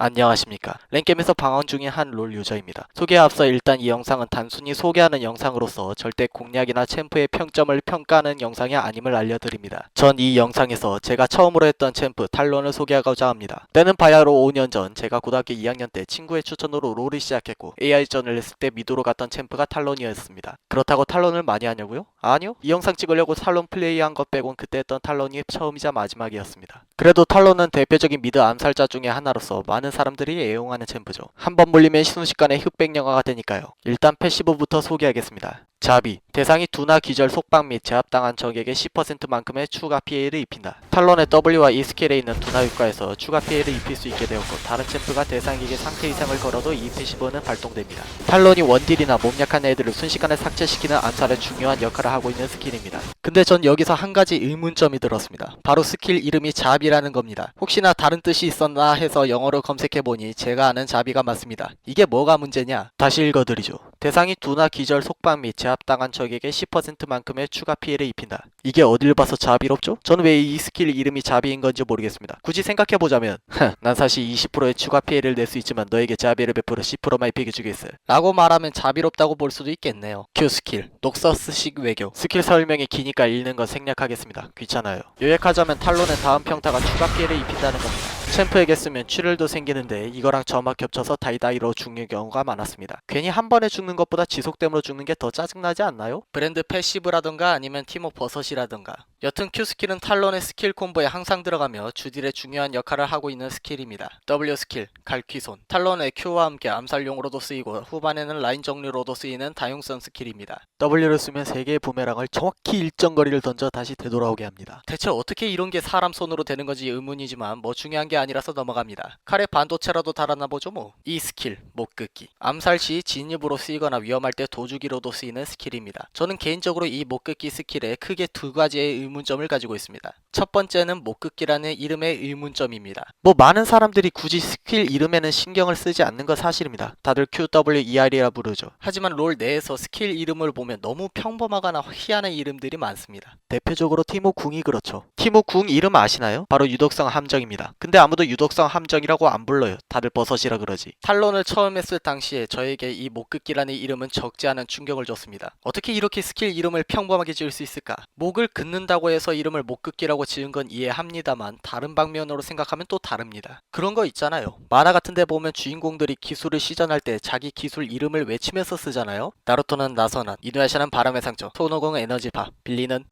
안녕하십니까. 랭겜에서 방황 중인 한 롤 유저입니다. 소개에 앞서 일단 이 영상은 단순히 소개하는 영상으로서 절대 공략이나 챔프의 평점을 평가하는 영상이 아님을 알려드립니다. 전 이 영상에서 제가 처음으로 했던 챔프 탈론을 소개하고자 합니다. 때는 바야흐로 5년 전 제가 고등학교 2학년 때 친구의 추천으로 롤을 시작했고 AI전을 했을 때 미도로 갔던 챔프가 탈론이었습니다. 그렇다고 탈론을 많이 하냐고요? 아니요. 이 영상 찍으려고 탈론 플레이한 것 빼곤 그때 했던 탈론이 처음이자 마지막이었습니다. 그래도 탈론은 대표적인 미드 암살자 중에 하나로서 많은 사람들이 애용하는 챔프죠. 한번 물리면 순식간에 흑백 영화가 되니까요. 일단 패시브부터 소개하겠습니다. 자비, 대상이 두나 기절 속박 및 제압당한 적에게 10%만큼의 추가 피해를 입힌다. 탈론의 W와 E 스킬에 있는 두나 효과에서 추가 피해를 입힐 수 있게 되었고 다른 챔프가 대상에게 상태 이상을 걸어도 이 패시브는 발동됩니다. 탈론이 원딜이나 몸 약한 애들을 순식간에 삭제시키는 암살에 중요한 역할을 하고 있는 스킬입니다. 근데 전 여기서 한 가지 의문점이 들었습니다. 바로 스킬 이름이 자비라는 겁니다. 혹시나 다른 뜻이 있었나 해서 영어로 검색해보니 제가 아는 자비가 맞습니다. 이게 뭐가 문제냐? 다시 읽어드리죠. 대상이 두나 기절 속박 및 제압당한 적에게 10%만큼의 추가 피해를 입힌다. 이게 어딜 봐서 자비롭죠? 저는 왜 이 스킬 이름이 자비인 건지 모르겠습니다. 굳이 생각해보자면 난 사실 20%의 추가 피해를 낼 수 있지만 너에게 자비를 베풀어 10%만 입히게 주겠어 라고 말하면 자비롭다고 볼 수도 있겠네요. Q 스킬, 녹서스식 외교. 스킬 설명이 기니까 읽는 건 생략하겠습니다. 귀찮아요. 요약하자면 탈론의 다음 평타가 추가 피해를 입힌다는 겁니다. 챔프에게 쓰면 출혈도 생기는데 이거랑 점막 겹쳐서 다이다이로 죽는 경우가 많았습니다. 괜히 한 번에 죽는 것보다 지속됨으로 죽는 게 더 짜증나지 않나요? 브랜드 패시브라던가 아니면 팀워 버섯이라던가. 여튼 Q 스킬은 탈론의 스킬 콤보에 항상 들어가며 주딜의 중요한 역할을 하고 있는 스킬입니다. W 스킬, 갈퀴손. 탈론의 Q와 함께 암살용으로도 쓰이고 후반에는 라인 정리로도 쓰이는 다용성 스킬입니다. W를 쓰면 3개의 부메랑을 정확히 일정 거리를 던져 다시 되돌아오게 합니다. 대체 어떻게 이런 게 사람 손으로 되는 건지 의문이지만 뭐 중요한 게 아니라서 넘어갑니다. 칼에 반도체라도 달았나 보죠 뭐. 이 스킬, 못 긋기. 암살 시 진입으로 쓰이거나 위험할 때 도주기로도 쓰이는 스킬입니다. 저는 개인적으로 이 못 긋기 스킬에 크게 두 가지의 의문점을 가지고 있습니다. 첫 번째는 못 긋기라는 이름의 의문점입니다. 뭐 많은 사람들이 굳이 스킬 이름에는 신경을 쓰지 않는 건 사실입니다. 다들 QWER이라 부르죠. 하지만 롤 내에서 스킬 이름을 보면 너무 평범하거나 희한한 이름들이 많습니다. 대표적으로 티모 궁이 그렇죠. 티모 궁 이름 아시나요? 바로 유독성 함정입니다. 근데 아무도 유독성 함정이라고 안 불러요. 다들 버섯이라 그러지. 탈론을 처음 했을 당시에 저에게 이 못 긋기라는 이름은 적지 않은 충격을 줬습니다. 어떻게 이렇게 스킬 이름을 평범하게 지을 수 있을까? 목을 긋는다고 해서 이름을 못 긋기라고 지은 건 이해합니다만 다른 방면으로 생각하면 또 다릅니다. 그런 거 있잖아요. 만화 같은 데 보면 주인공들이 기술을 시전할 때 자기 기술 이름을 외치면서 쓰잖아요. 나루토는 나선한, 이누야샤는 바람의 상처, 손오공은 에너지파, 빌리는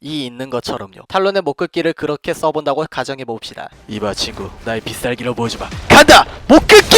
이 있는 것처럼요. 탈론의 못 긋기를 그렇게 써본다고 가정해봅시다. 이봐 친구, 나의 비쌀기로 보여줘봐. 간다! 못 긋기!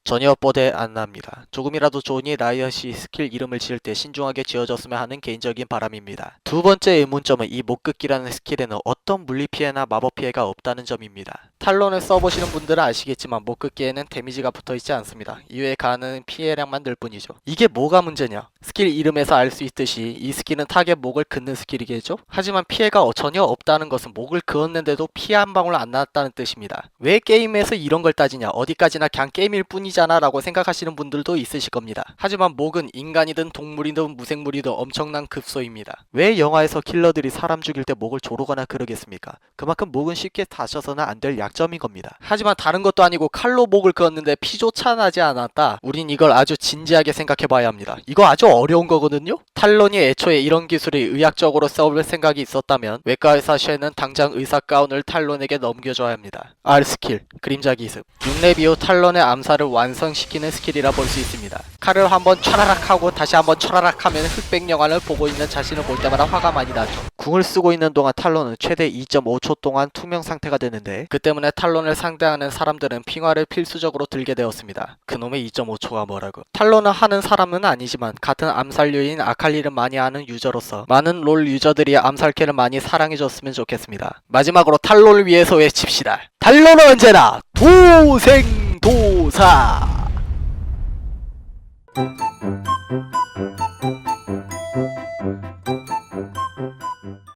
전혀 뽀대 안 납니다. 조금이라도 조니 라이엇이 스킬 이름을 지을 때 신중하게 지어졌으면 하는 개인적인 바람입니다. 두 번째 의문점은 이 못 긋기라는 스킬에는 어떤 물리 피해나 마법 피해가 없다는 점입니다. 탈론을 써보시는 분들은 아시겠지만 못 긋기에는 데미지가 붙어있지 않습니다. 이외에 가는 피해량만 늘 뿐이죠. 이게 뭐가 문제냐? 스킬 이름에서 알 수 있듯이 이 스킬은 타겟 목을 긋는 스킬이겠죠? 하지만 피해가 전혀 없다는 것은 목을 그었는데도 피해 한 방울 안 나왔다는 뜻입니다. 왜 게임에서 이런 걸 따지냐? 어디까지나 그냥 게임일 뿐이잖아 라고 생각하시는 분들도 있으실 겁니다. 하지만 목은 인간이든 동물이든 무생물이든 엄청난 급소입니다. 왜 영화에서 킬러들이 사람 죽일 때 목을 조르거나 그러겠습니까? 그만큼 목은 쉽게 다쳐서는 안 될 약점인 겁니다. 하지만 다른 것도 아니고 칼로 목을 그었는데 피조차 나지 않았다. 우린 이걸 아주 진지하게 생각해 봐야 합니다. 이거 아주 어려운 거거든요? 탈론이 애초에 이런 기술이 의학적으로 써볼 생각이 있었다면 외과의사 쉐는 당장 의사 가운을 탈론에게 넘겨줘야 합니다. R 스킬, 그림자 기습. 6렙 이후 탈론의 암살을 완성시키는 스킬이라 볼 수 있습니다. 칼을 한번 촤라락 하고 다시 한번 촤라락 하면 흑백 영화를 보고 있는 자신을 볼 때마다 화가 많이 나죠. 궁을 쓰고 있는 동안 탈론은 최대 2.5초 동안 투명 상태가 되는데 그 때문에 탈론을 상대하는 사람들은 핑화를 필수적으로 들게 되었습니다. 그놈의 2.5초가 뭐라고. 탈론을 하는 사람은 아니지만 같은 암살류인 아칼리를 많이 하는 유저로서 많은 롤 유저들이 암살캐를 많이 사랑해줬으면 좋겠습니다. 마지막으로 탈론을 위해서 외칩시다. 탈론은 언제나 도생도사.